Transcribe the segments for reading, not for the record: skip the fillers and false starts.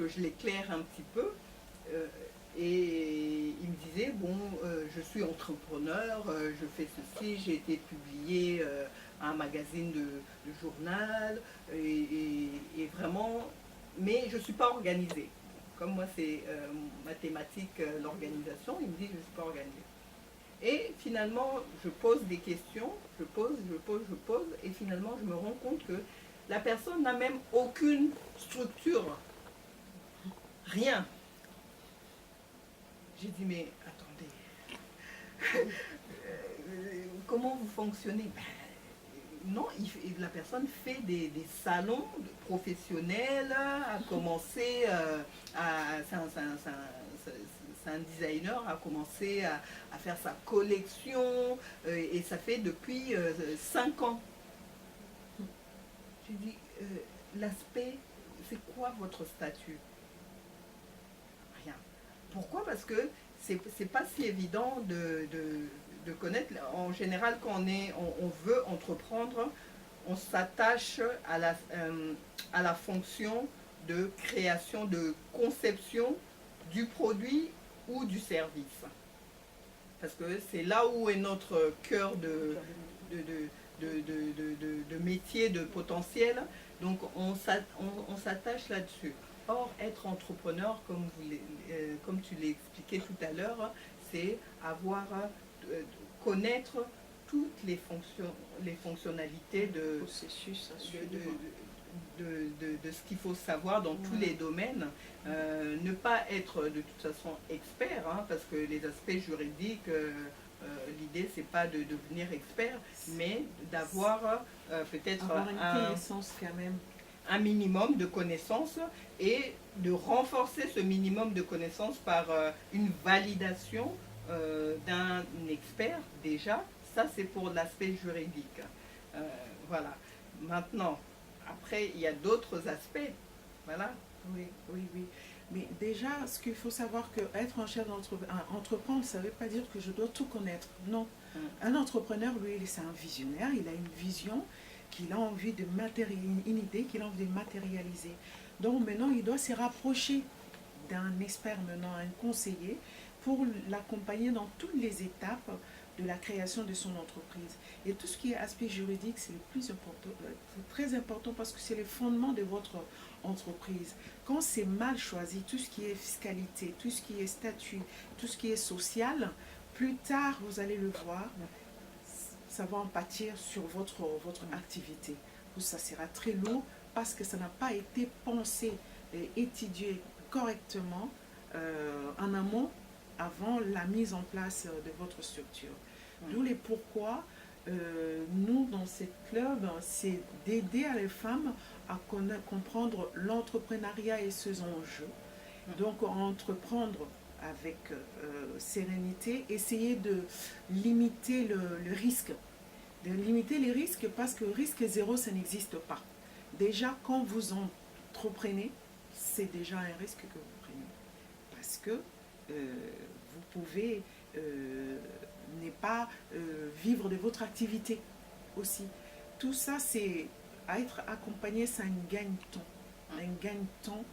que je l'éclaire un petit peu. Et il me disait, bon, je suis entrepreneur, je fais ceci, j'ai été publié à un magazine de journal, et vraiment, mais je ne suis pas organisée. Comme moi, c'est ma thématique, l'organisation, il me dit, je ne suis pas organisée. Et finalement, je pose des questions, je pose, et finalement, je me rends compte que la personne n'a même aucune structure, rien. J'ai dit, mais attendez, comment vous fonctionnez? Non, la personne fait des salons professionnels, a commencé, c'est un designer, a commencé à faire sa collection, et ça fait depuis 5 ans. J'ai dit, l'aspect, c'est quoi votre statut? Rien. Pourquoi? Parce que c'est pas si évident de connaître. En général, quand on veut entreprendre, on s'attache à la fonction de création, de conception du produit ou du service. Parce que c'est là où est notre cœur de métier, de potentiel. Donc on s'attache là-dessus. Or, être entrepreneur, comme tu l'as expliqué tout à l'heure, c'est connaître toutes les fonctionnalités processus, de ce qu'il faut savoir dans tous les domaines. Ne pas être de toute façon expert, parce que les aspects juridiques, l'idée c'est pas de devenir expert, mais d'avoir peut-être une connaissance quand même, un minimum de connaissances, et de renforcer ce minimum de connaissances par une validation d'un expert déjà. Ça, c'est pour l'aspect juridique. Voilà. Maintenant, après, il y a d'autres aspects. Voilà. Oui. Mais déjà, ce qu'il faut savoir, que être un chef d'entreprise, ça ne veut pas dire que je dois tout connaître. Non. Un entrepreneur, lui, c'est un visionnaire, il a une vision qu'il a envie de matérialiser, une idée qu'il a envie de matérialiser. Donc maintenant, il doit se rapprocher d'un expert, maintenant un conseiller, pour l'accompagner dans toutes les étapes de la création de son entreprise. Et tout ce qui est aspect juridique, c'est le plus important, c'est très important, parce que c'est le fondement de votre entreprise. Quand c'est mal choisi, tout ce qui est fiscalité, tout ce qui est statut, tout ce qui est social, plus tard, vous allez le voir, ça va en pâtir sur votre activité. Ça sera très lourd parce que ça n'a pas été pensé et étudié correctement en amont, avant la mise en place de votre structure. D'où les pourquoi nous, dans ce club, c'est d'aider les femmes à comprendre l'entrepreneuriat et ses enjeux. Donc, entreprendre avec sérénité, essayer de limiter le risque. De limiter les risques, parce que risque zéro, ça n'existe pas. Déjà, quand vous entreprenez, c'est déjà un risque que vous prenez. Parce que vous pouvez ne pas vivre de votre activité aussi. Tout ça, c'est à être accompagné, c'est un gagne-temps. Un gagne-temps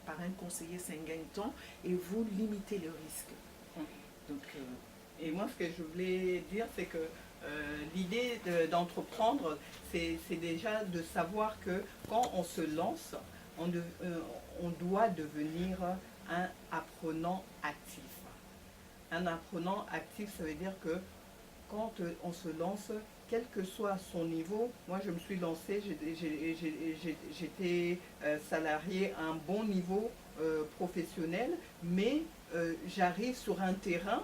par un conseiller, c'est un gagne-temps, et vous limitez le risque. Donc, et moi, ce que je voulais dire, c'est que l'idée d'entreprendre, c'est déjà de savoir que quand on se lance, on doit devenir un apprenant actif. Un apprenant actif, ça veut dire que quand on se lance, quel que soit son niveau, moi je me suis lancée, j'étais salariée à un bon niveau professionnel, mais j'arrive sur un terrain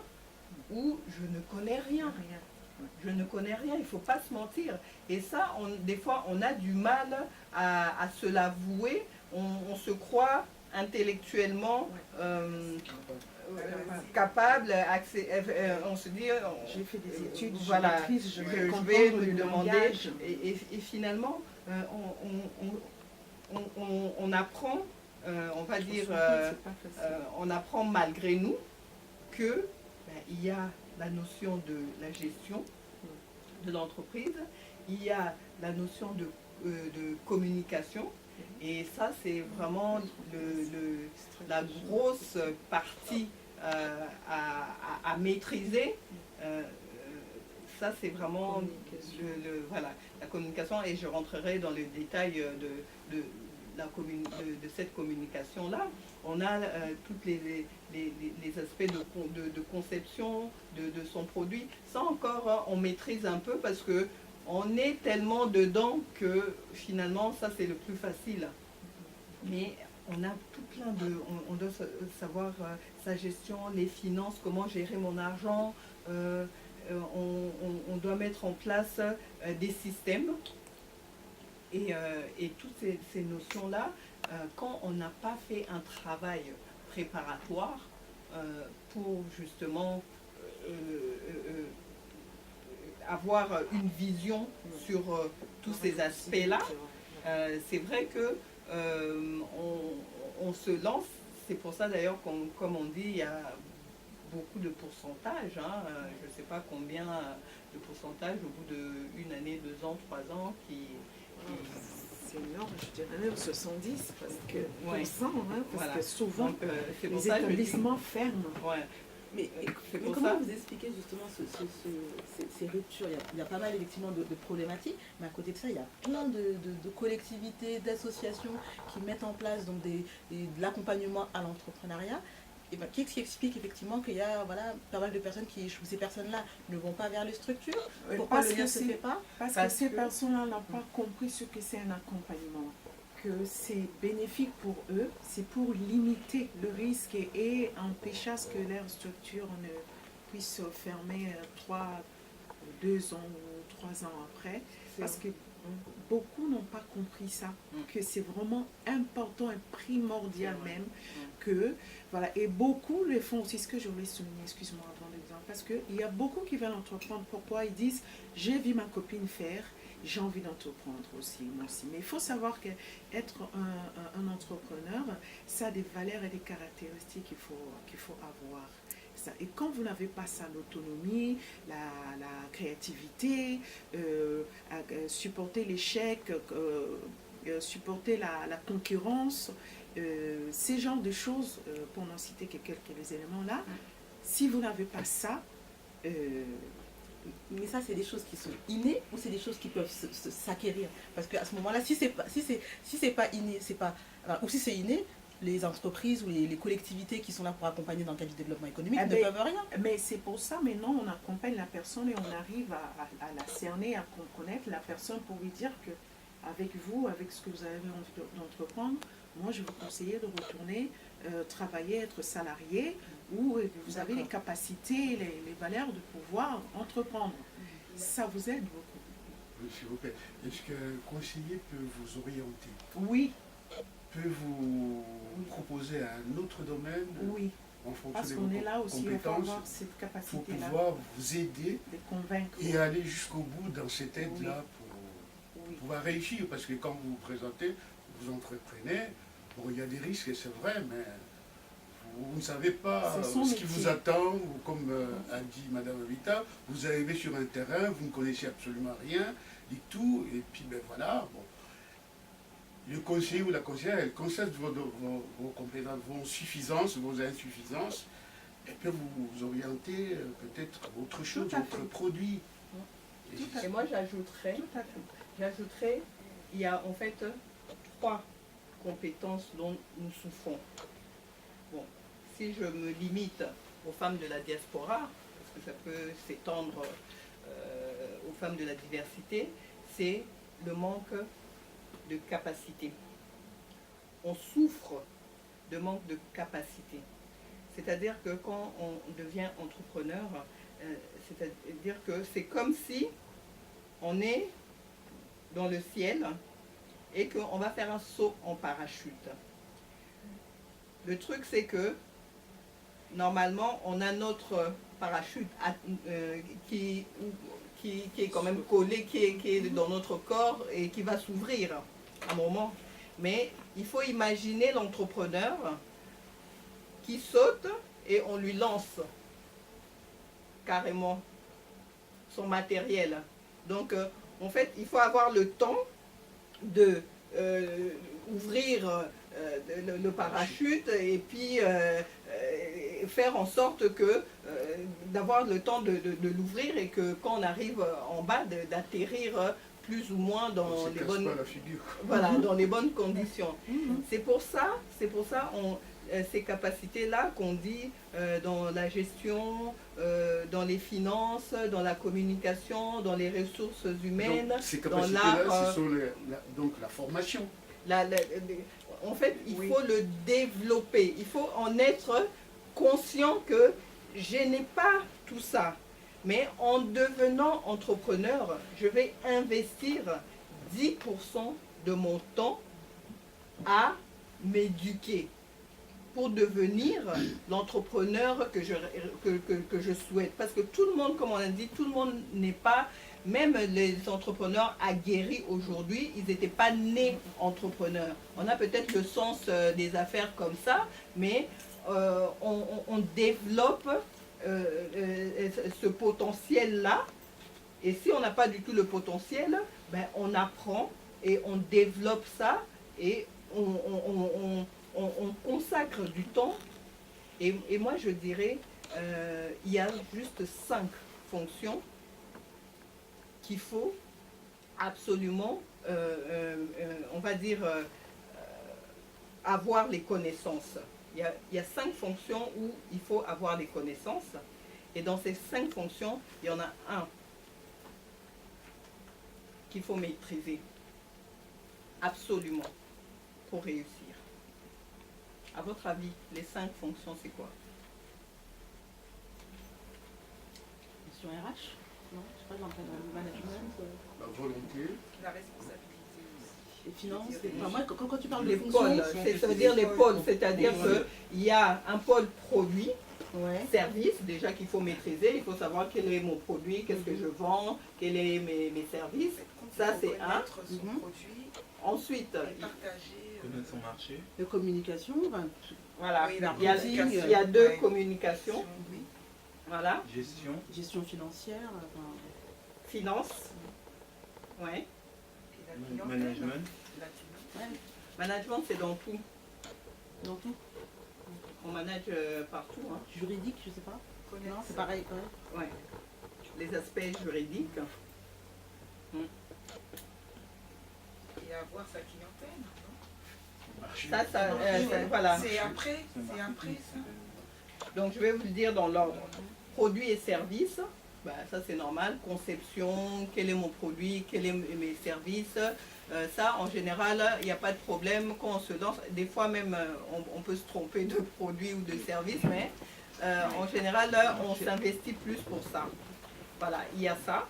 où je ne connais rien. Je ne connais rien, il ne faut pas se mentir. Et ça, des fois, on a du mal à se l'avouer. On se croit intellectuellement capable, on se dit, j'ai fait des études, voilà, je vais me demander, et finalement, on apprend, on va dire, on apprend malgré nous que il y a la notion de la gestion de l'entreprise, il y a la notion de communication, Et ça, c'est vraiment la grosse partie à maîtriser. Ça, c'est vraiment voilà, la communication. Et je rentrerai dans le détail de cette communication-là. On a tous les aspects de conception de son produit. Ça encore, hein, on maîtrise un peu parce que on est tellement dedans que finalement, ça c'est le plus facile. Mais on a tout plein on doit savoir sa gestion, les finances, comment gérer mon argent. On doit mettre en place des systèmes. Et toutes ces notions-là, quand on n'a pas fait un travail préparatoire pour justement avoir une vision sur tous ces aspects-là, c'est vrai que on se lance. C'est pour ça d'ailleurs, comme on dit, il y a beaucoup de pourcentages. Hein, je ne sais pas combien de pourcentage au bout d'une année, 2 ans, 3 ans c'est énorme, je dirais même 70 parce que ouais. Parce que souvent donc, les établissements ferment. Ouais. Mais comment vous expliquez justement ces ruptures? Il y a pas mal effectivement de problématiques, mais à côté de ça, il y a plein de collectivités, d'associations qui mettent en place donc de l'accompagnement à l'entrepreneuriat. Et ben, qu'est-ce qui explique effectivement qu'il y a pas mal de personnes qui échouent? Ces personnes-là ne vont pas vers les structures? Pourquoi le lien ne se fait pas? Parce que ces personnes-là n'ont pas compris ce que c'est un accompagnement. Que c'est bénéfique pour eux, c'est pour limiter le risque et empêcher à ce que leur structure ne puisse se fermer 2 ans ou 3 ans après. Parce que beaucoup n'ont pas compris ça, que c'est vraiment important et primordial même que, voilà, et beaucoup le font aussi, ce que je voulais souligner, excuse-moi avant l'exemple, parce qu'il y a beaucoup qui veulent entreprendre, pourquoi ils disent, j'ai vu ma copine faire, j'ai envie d'entreprendre aussi, moi aussi. Mais il faut savoir qu'être un entrepreneur, ça a des valeurs et des caractéristiques qu'il faut avoir. Et quand vous n'avez pas ça, l'autonomie, la créativité, supporter l'échec, supporter la concurrence, ces genres de choses, pour n'en citer que quelques éléments là, si vous n'avez pas ça, mais ça, c'est des choses qui sont innées ou c'est des choses qui peuvent s'acquérir? Parce qu'à ce moment-là, si c'est pas inné, ou si c'est inné, les entreprises ou les collectivités qui sont là pour accompagner dans le cadre du développement économique ne peuvent rien. Mais c'est pour ça, maintenant, on accompagne la personne et on arrive à la cerner, à connaître la personne pour lui dire que avec vous, avec ce que vous avez envie d'entreprendre, moi, je vous conseille de retourner travailler, être salarié, où vous avez les capacités, les valeurs de pouvoir entreprendre. Ça vous aide beaucoup. Oui, s'il vous plaît. Est-ce qu'un conseiller peut vous orienter? Oui. Peut vous proposer un autre domaine? Oui. En fonction parce de qu'on vos est là aussi, on compétences, avoir cette capacité-là. pour pouvoir vous aider de convaincre. Et aller jusqu'au bout dans cette aide-là pour pouvoir réussir. Parce que quand vous vous présentez, vous entreprenez, bon, il y a des risques, et c'est vrai, mais vous ne savez pas ce qui vous attend, ou comme a dit Madame Vita, vous arrivez sur un terrain, vous ne connaissez absolument rien, et tout, et puis ben voilà, bon. Le conseiller ou la conseillère, elle constate vos compétences, vos suffisances, vos insuffisances, et peut vous orienter peut-être à autre chose, autre produit. Et moi j'ajouterais, il y a en fait 3 compétences dont nous souffrons. Bon, si je me limite aux femmes de la diaspora, parce que ça peut s'étendre aux femmes de la diversité, c'est le manque de capacité. On souffre de manque de capacité. C'est-à-dire que quand on devient entrepreneur, c'est-à-dire que c'est comme si on est dans le ciel et qu'on va faire un saut en parachute. Le truc, c'est que normalement, on a notre parachute qui est quand même collé, qui est dans notre corps et qui va s'ouvrir à un moment. Mais il faut imaginer l'entrepreneur qui saute et on lui lance carrément son matériel. Donc, en fait, il faut avoir le temps ouvrir le parachute et puis faire en sorte que d'avoir le temps de l'ouvrir et que quand on arrive en bas d'atterrir plus ou moins dans les bonnes voilà, dans les bonnes conditions. C'est pour ça ces capacités-là qu'on dit dans la gestion, dans les finances, dans la communication, dans les ressources humaines, donc, ces dans l'art. Ce sont donc la formation. En fait, il faut le développer. Il faut en être conscient que je n'ai pas tout ça. Mais en devenant entrepreneur, je vais investir 10% de mon temps à m'éduquer pour devenir l'entrepreneur que je souhaite. Parce que tout le monde, comme on a dit, tout le monde n'est pas, même les entrepreneurs aguerris aujourd'hui, ils n'étaient pas nés entrepreneurs. On a peut-être le sens des affaires comme ça, mais on développe ce potentiel-là. Et si on n'a pas du tout le potentiel, ben on apprend et on développe ça et on consacre du temps. Et moi, je dirais, il y a juste 5 fonctions qu'il faut absolument, on va dire, avoir les connaissances. Il y a 5 fonctions où il faut avoir les connaissances. Et dans ces 5 fonctions, il y en a un qu'il faut maîtriser absolument pour réussir. À votre avis, les 5 fonctions, c'est quoi? Sur RH? Non, je sais pas, dans le management. La volonté. La responsabilité aussi. Les finances. Enfin, moi, quand tu parles de Les fonctions, pôles, ça veut dire les pôles, c'est-à-dire qu'il y a un pôle produit, service, déjà qu'il faut maîtriser, il faut savoir quel est mon produit, qu'est-ce que je vends, quels sont mes services. Ça, c'est un. Son produit, Ensuite, partager. Connaître son marché. de communication, voilà, Oui, il y a 2 communications. Oui. Voilà, gestion financière, finance, ouais. Et la clientèle. Management. La clientèle. Management, c'est dans tout. dans tout. On manage partout, hein. Juridique, je sais pas. Connaître Non, c'est pareil quand même. Ouais. Les aspects juridiques. et avoir sa clientèle. Non Voilà. C'est après ça. Donc je vais vous le dire dans l'ordre. Produits et services, bah, ça c'est normal. Conception, quel est mon produit, quels sont mes services. Ça en général, il n'y a pas de problème quand on se lance. Des fois même on peut se tromper de produit ou de service, mais en général on s'investit plus pour ça. Voilà, il y a ça.